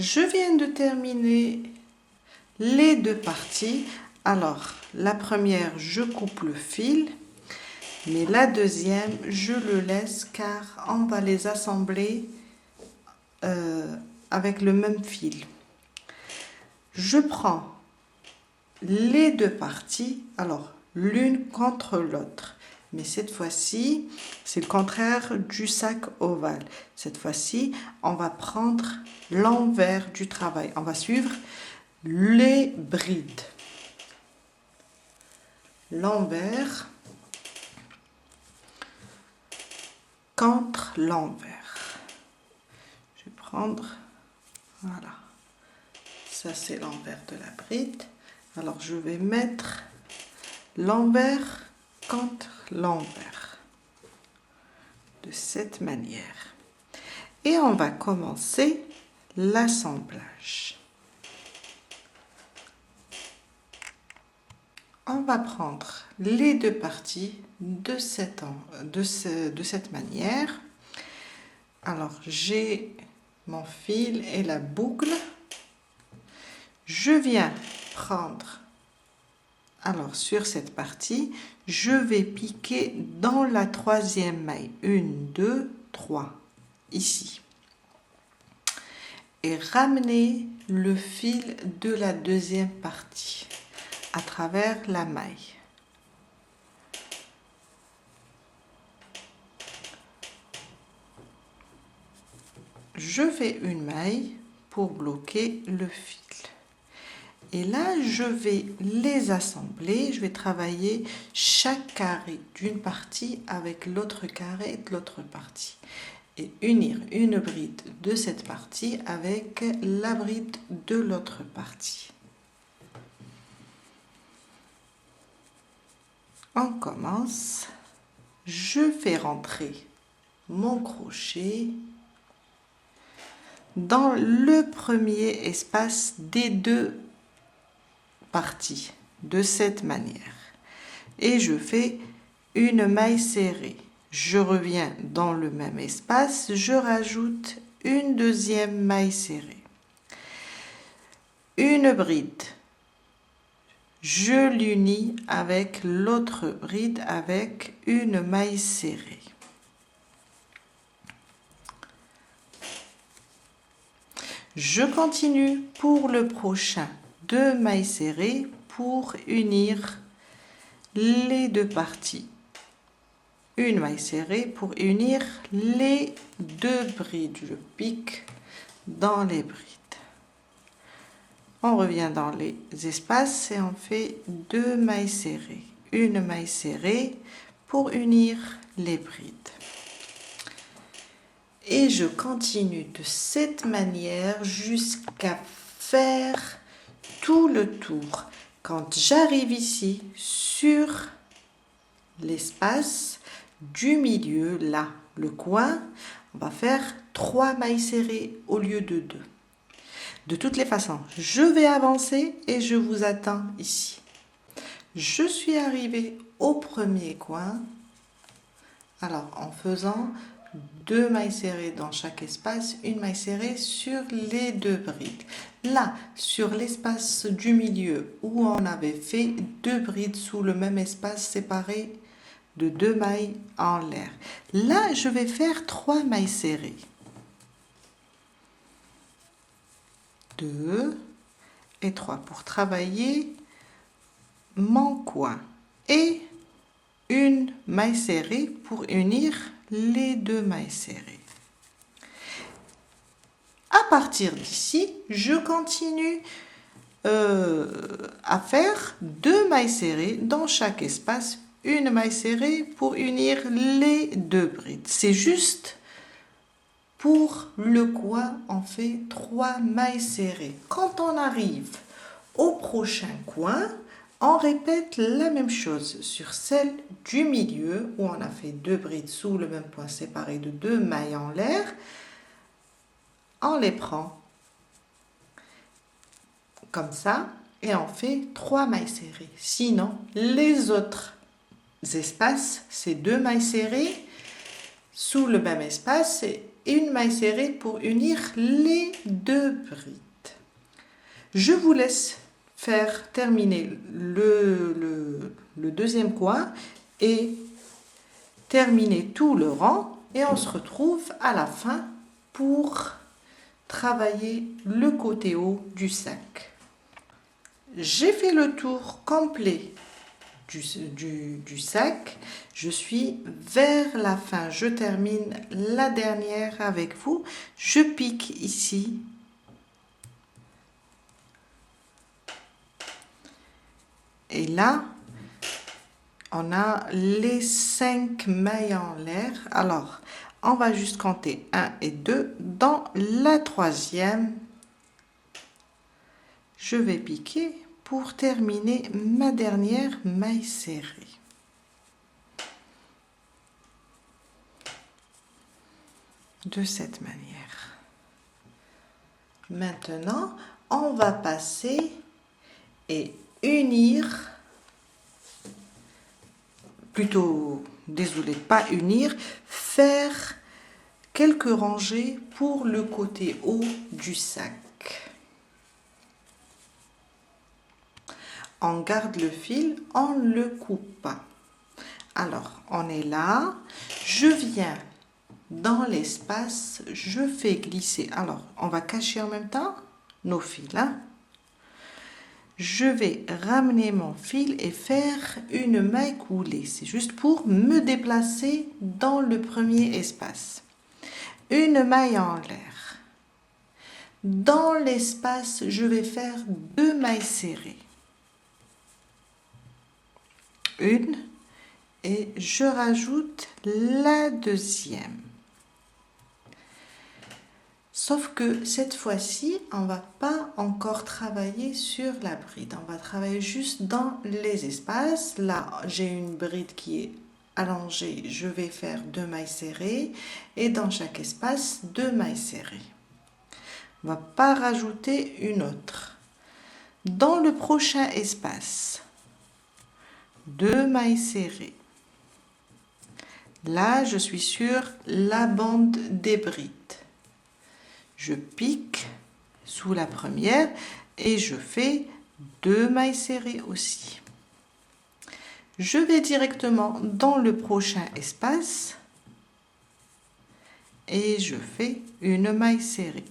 Je viens de terminer les deux parties. Alors, la première, je coupe le fil, mais la deuxième, je le laisse car on va les assembler avec le même fil. Je prends les deux parties, alors l'une contre l'autre. Mais cette fois-ci, c'est le contraire du sac ovale. Cette fois-ci, on va prendre l'envers du travail. On va suivre les brides. L'envers contre l'envers. Je vais prendre, voilà. Ça, c'est l'envers de la bride. Alors, je vais mettre l'envers contre l'envers. De cette manière. Et on va commencer l'assemblage. On va prendre les deux parties de cette manière. Alors, j'ai mon fil et la boucle. Je viens prendre, alors sur cette partie, je vais piquer dans la troisième maille. 1, 2, 3, ici. Et ramener le fil de la deuxième partie à travers la maille. Je fais une maille pour bloquer le fil. Et là, je vais les assembler. Je vais travailler chaque carré d'une partie avec l'autre carré de l'autre partie. Et unir une bride de cette partie avec la bride de l'autre partie. On commence. Je fais rentrer mon crochet dans le premier espace des deux parties de cette manière et je fais une maille serrée. Je reviens dans le même espace, je rajoute une deuxième maille serrée, une bride, je l'unis avec l'autre bride avec une maille serrée. Je continue pour le prochain 2 mailles serrées pour unir les deux parties. Une maille serrée pour unir les deux brides. Je pique dans les brides. On revient dans les espaces et on fait 2 mailles serrées. Une maille serrée pour unir les brides. Et je continue de cette manière jusqu'à faire tout le tour. Quand j'arrive ici sur l'espace du milieu, là, le coin, on va faire 3 mailles serrées au lieu de 2. De toutes les façons, je vais avancer et je vous attends ici. Je suis arrivée au premier coin. Alors, en faisant 2 mailles serrées dans chaque espace, une maille serrée sur les deux brides. Là, sur l'espace du milieu où on avait fait 2 brides sous le même espace séparé de 2 mailles en l'air. Là, je vais faire 3 mailles serrées. 2 et 3 pour travailler mon coin. Et une maille serrée pour unir les 2 mailles serrées. À partir d'ici, je continue à faire 2 mailles serrées dans chaque espace, une maille serrée pour unir les 2 brides. C'est juste pour le coin, on fait 3 mailles serrées. Quand on arrive au prochain coin, on répète la même chose sur celle du milieu où on a fait 2 brides sous le même point séparé de 2 mailles en l'air. On les prend comme ça et on fait 3 mailles serrées. Sinon, les autres espaces, c'est 2 mailles serrées sous le même espace et une maille serrée pour unir les 2 bride. Je vous laisse faire terminer le deuxième coin et terminer tout le rang et on se retrouve à la fin pour travailler le côté haut du sac. J'ai fait le tour complet du sac. Je suis vers la fin. Je termine la dernière avec vous. Je pique ici. Et là, on a les 5 mailles en l'air. Alors, on va juste compter 1 et 2. Dans la troisième, je vais piquer pour terminer ma dernière maille serrée. De cette manière. Maintenant, on va passer et unir, plutôt, désolé, pas unir, faire quelques rangées pour le côté haut du sac. On garde le fil, on ne le coupe pas. Alors, on est là, je viens dans l'espace, je fais glisser. Alors, on va cacher en même temps nos fils. Hein? Je vais ramener mon fil et faire une maille coulée. C'est juste pour me déplacer dans le premier espace. Une maille en l'air. Dans l'espace, je vais faire 2 mailles serrées. Une et je rajoute la deuxième. Sauf que cette fois-ci, on ne va pas encore travailler sur la bride. On va travailler juste dans les espaces. Là, j'ai une bride qui est allongée. Je vais faire 2 mailles serrées. Et dans chaque espace, 2 mailles serrées. On ne va pas rajouter une autre. Dans le prochain espace, 2 mailles serrées. Là, je suis sur la bande des brides. Je pique sous la première et je fais 2 mailles serrées aussi. Je vais directement dans le prochain espace et je fais une maille serrée.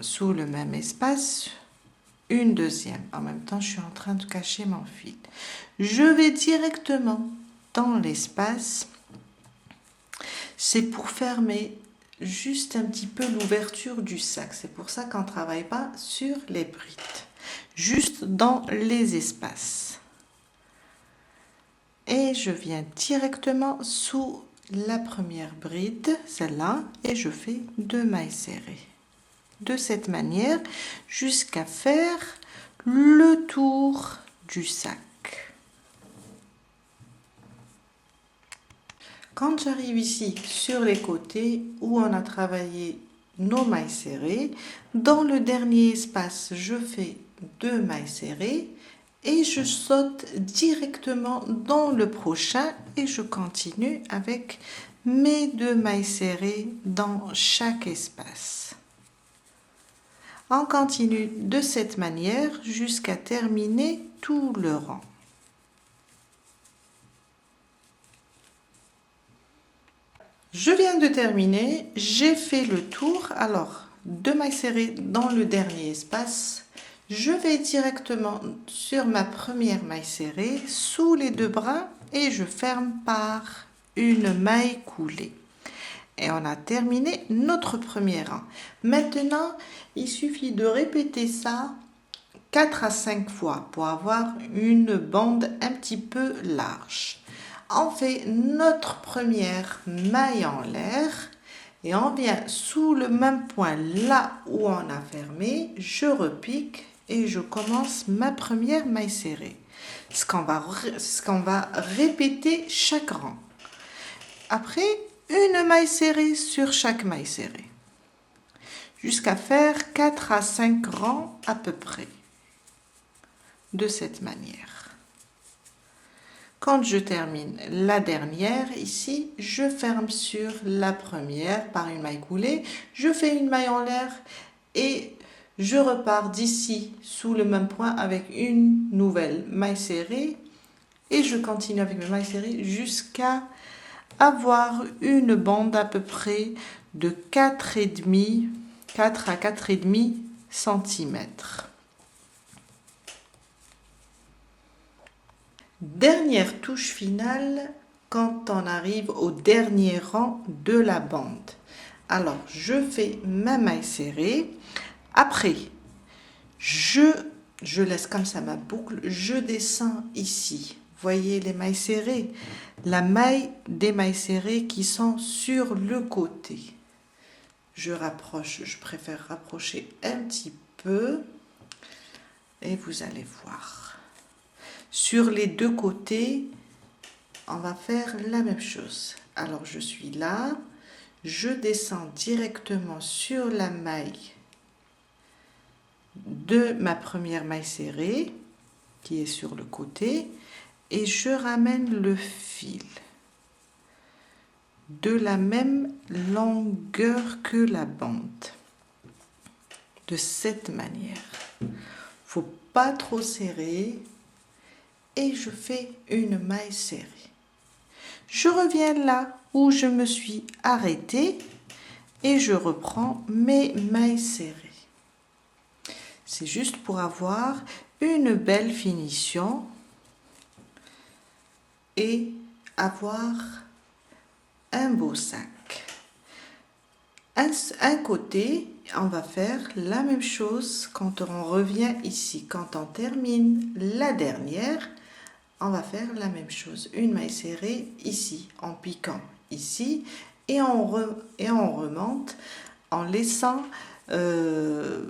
Sous le même espace, une deuxième. En même temps, je suis en train de cacher mon fil. Je vais directement dans l'espace. C'est pour fermer juste un petit peu l'ouverture du sac. C'est pour ça qu'on ne travaille pas sur les brides. Juste dans les espaces. Et je viens directement sous la première bride, celle-là, et je fais 2 mailles serrées. De cette manière, jusqu'à faire le tour du sac. Quand j'arrive ici sur les côtés où on a travaillé nos mailles serrées, dans le dernier espace, je fais 2 mailles serrées et je saute directement dans le prochain et je continue avec mes 2 mailles serrées dans chaque espace. On continue de cette manière jusqu'à terminer tout le rang. Je viens de terminer, j'ai fait le tour. Alors, 2 mailles serrées dans le dernier espace. Je vais directement sur ma première maille serrée, sous les 2 brins et je ferme par une maille coulée. Et on a terminé notre premier rang. Maintenant, il suffit de répéter ça 4 à 5 fois pour avoir une bande un petit peu large. On fait notre première maille en l'air et on vient sous le même point là où on a fermé, je repique et je commence ma première maille serrée. Ce qu'on va répéter chaque rang. Après, une maille serrée sur chaque maille serrée. Jusqu'à faire 4 à 5 rangs à peu près. De cette manière. Quand je termine la dernière, ici, je ferme sur la première par une maille coulée. Je fais une maille en l'air et je repars d'ici sous le même point avec une nouvelle maille serrée et je continue avec mes mailles serrées jusqu'à avoir une bande à peu près de 4 à 4,5 cm. Dernière touche finale quand on arrive au dernier rang de la bande. Alors, je fais ma maille serrée. Après, je laisse comme ça ma boucle. Je descends ici. Voyez les mailles serrées? La maille des mailles serrées qui sont sur le côté. Je rapproche, je préfère rapprocher un petit peu. Et vous allez voir. Sur les deux côtés, on va faire la même chose. Alors, je suis là. Je descends directement sur la maille de ma première maille serrée qui est sur le côté et je ramène le fil de la même longueur que la bande de cette manière. Faut pas trop serrer et je fais une maille serrée. Je reviens là où je me suis arrêtée et je reprends mes mailles serrées. C'est juste pour avoir une belle finition et avoir un beau sac. Un côté, on va faire la même chose quand on revient ici. Quand on termine la dernière, on va faire la même chose. Une maille serrée ici, en piquant ici, et on remonte en laissant... on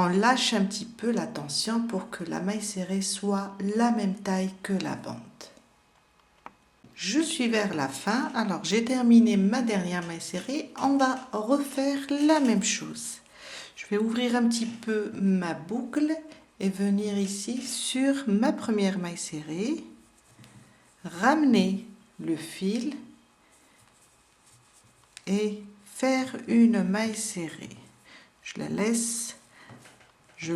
lâche un petit peu la tension pour que la maille serrée soit la même taille que la bande. Je suis vers la fin, alors j'ai terminé ma dernière maille serrée, on va refaire la même chose. Je vais ouvrir un petit peu ma boucle et venir ici sur ma première maille serrée, ramener le fil et faire une maille serrée. Je la laisse. Je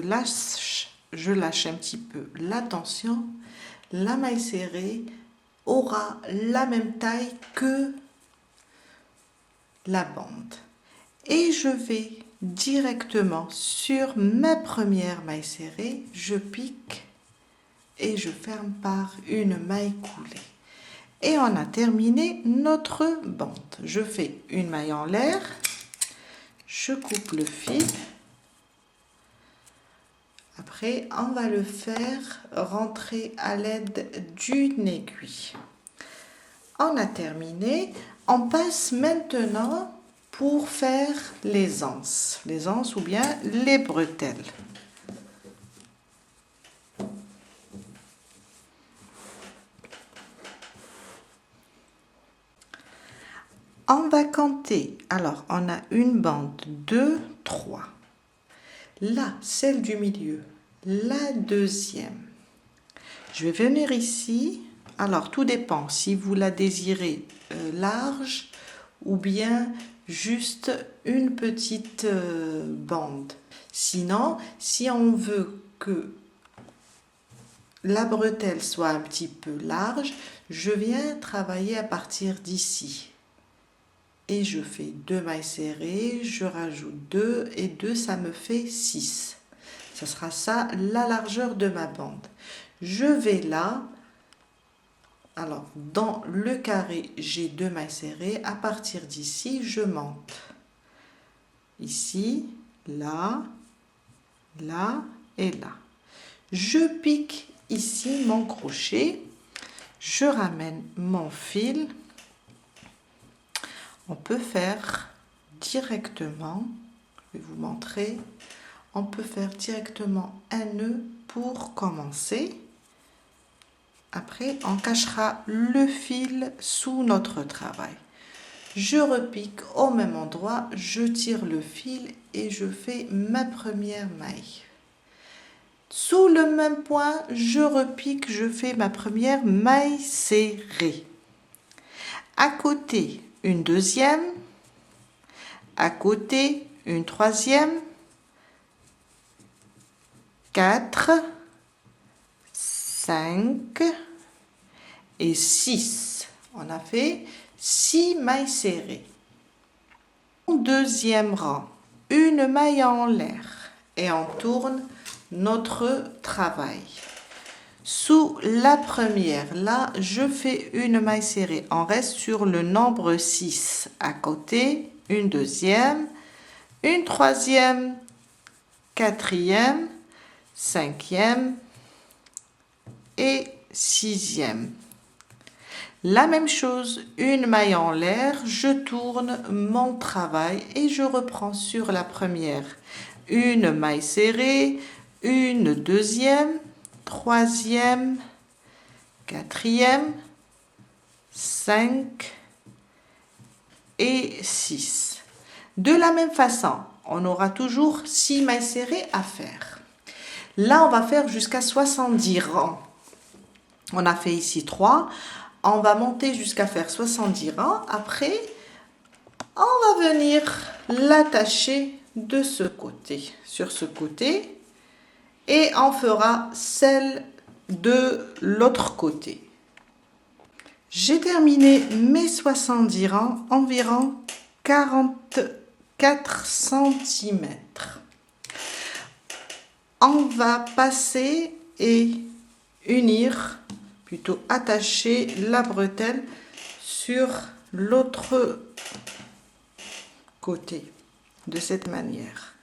lâche un petit peu la tension. La maille serrée aura la même taille que la bande. Et je vais directement sur ma première maille serrée. Je pique et je ferme par une maille coulée. Et on a terminé notre bande. Je fais une maille en l'air. Je coupe le fil. Après, on va le faire rentrer à l'aide d'une aiguille. On a terminé. On passe maintenant pour faire les anses ou bien les bretelles. On va compter. Alors, on a une bande, 2, 3. Là, celle du milieu, la deuxième. Je vais venir ici. Alors, tout dépend si vous la désirez large ou bien juste une petite bande. Sinon, si on veut que la bretelle soit un petit peu large, je viens travailler à partir d'ici. Et je fais 2 mailles serrées, je rajoute 2 et 2, ça me fait 6. Ce sera ça la largeur de ma bande. Je vais là, alors dans le carré, j'ai 2 mailles serrées. À partir d'ici, je monte. Ici, là, là et là. Je pique ici mon crochet, je ramène mon fil. On peut faire directement, je vais vous montrer, on peut faire directement un nœud pour commencer. Après, on cachera le fil sous notre travail. Je repique au même endroit, je tire le fil et je fais ma première maille. Sous le même point, je repique, je fais ma première maille serrée. À côté, une deuxième, à côté une troisième, 4, 5 et 6. On a fait 6 mailles serrées. Au deuxième rang, une maille en l'air et on tourne notre travail. Sous la première, là, je fais une maille serrée. On reste sur le nombre 6. À côté, une deuxième, une troisième, quatrième, cinquième et sixième. La même chose, une maille en l'air, je tourne mon travail et je reprends sur la première. Une maille serrée, une deuxième, troisième, quatrième, 5 et 6. De la même façon, on aura toujours 6 mailles serrées à faire. Là, on va faire jusqu'à 70 rangs. On a fait ici 3. On va monter jusqu'à faire 70 rangs. Après, on va venir l'attacher de ce côté, sur ce côté. Et on fera celle de l'autre côté. J'ai terminé mes 70 rangs, environ 44 cm. On va passer et unir, plutôt attacher la bretelle sur l'autre côté, de cette manière.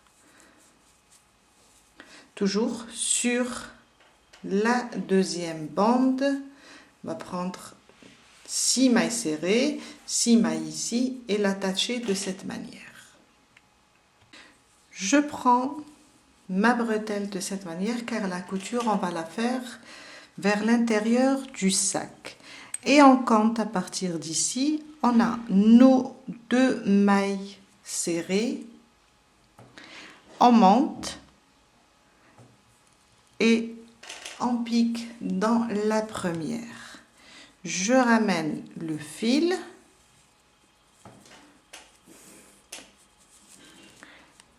Toujours sur la deuxième bande, on va prendre 6 mailles serrées, 6 mailles ici et l'attacher de cette manière. Je prends ma bretelle de cette manière car la couture, on va la faire vers l'intérieur du sac. Et on compte à partir d'ici, on a nos 2 mailles serrées, on monte et on pique dans la première. Je ramène le fil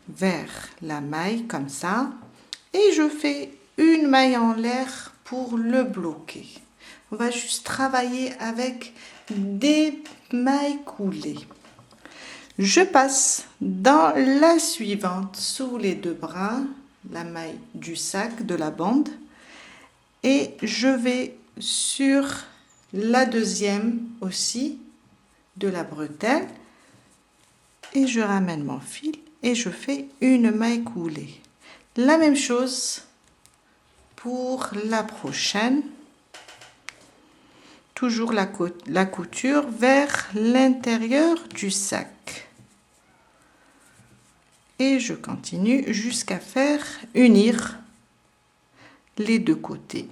vers la maille comme ça et je fais une maille en l'air pour le bloquer. On va juste travailler avec des mailles coulées. Je passe dans la suivante sous les 2 bras, la maille du sac de la bande et je vais sur la deuxième aussi de la bretelle et je ramène mon fil et je fais une maille coulée. La même chose pour la prochaine. Toujours la couture vers l'intérieur du sac. Et je continue jusqu'à faire unir les deux côtés.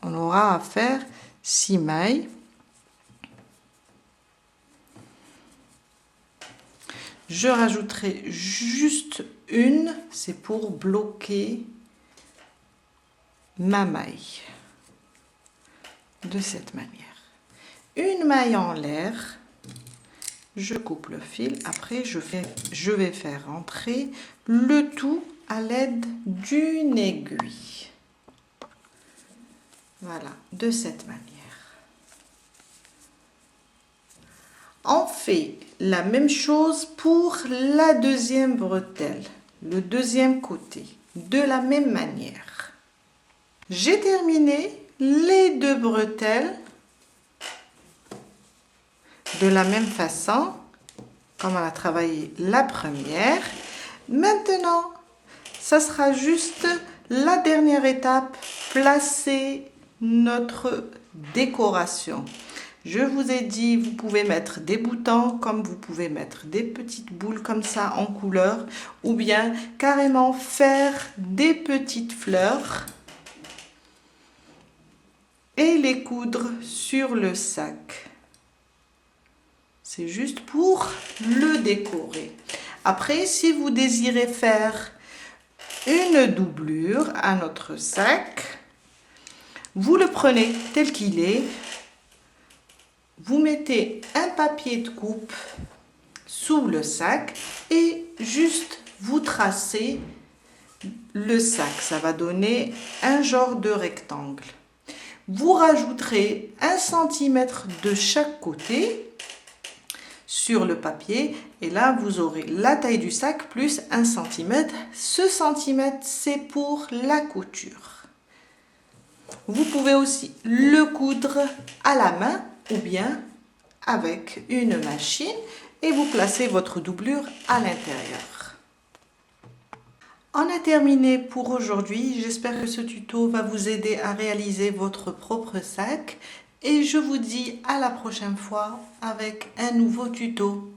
On aura à faire 6 mailles. Je rajouterai juste une, c'est pour bloquer ma maille. De cette manière. Une maille en l'air. Je coupe le fil. Après, je vais faire entrer le tout à l'aide d'une aiguille. Voilà, de cette manière. On fait la même chose pour la deuxième bretelle, le deuxième côté, de la même manière. J'ai terminé les 2 bretelles de la même façon comme on a travaillé la première. Maintenant, ça sera juste la dernière étape, placer notre décoration. Je vous ai dit, vous pouvez mettre des boutons, comme vous pouvez mettre des petites boules comme ça en couleur, ou bien carrément faire des petites fleurs et les coudre sur le sac. C'est juste pour le décorer. Après, si vous désirez faire une doublure à notre sac, vous le prenez tel qu'il est. Vous mettez un papier de coupe sous le sac et juste vous tracez le sac. Ça va donner un genre de rectangle. Vous rajouterez 1 cm de chaque côté sur le papier et là vous aurez la taille du sac plus 1 cm. Ce centimètre c'est pour la couture. Vous pouvez aussi le coudre à la main ou bien avec une machine et vous placez votre doublure à l'intérieur. On a terminé pour aujourd'hui. J'espère que ce tuto va vous aider à réaliser votre propre sac et je vous dis à la prochaine fois avec un nouveau tuto.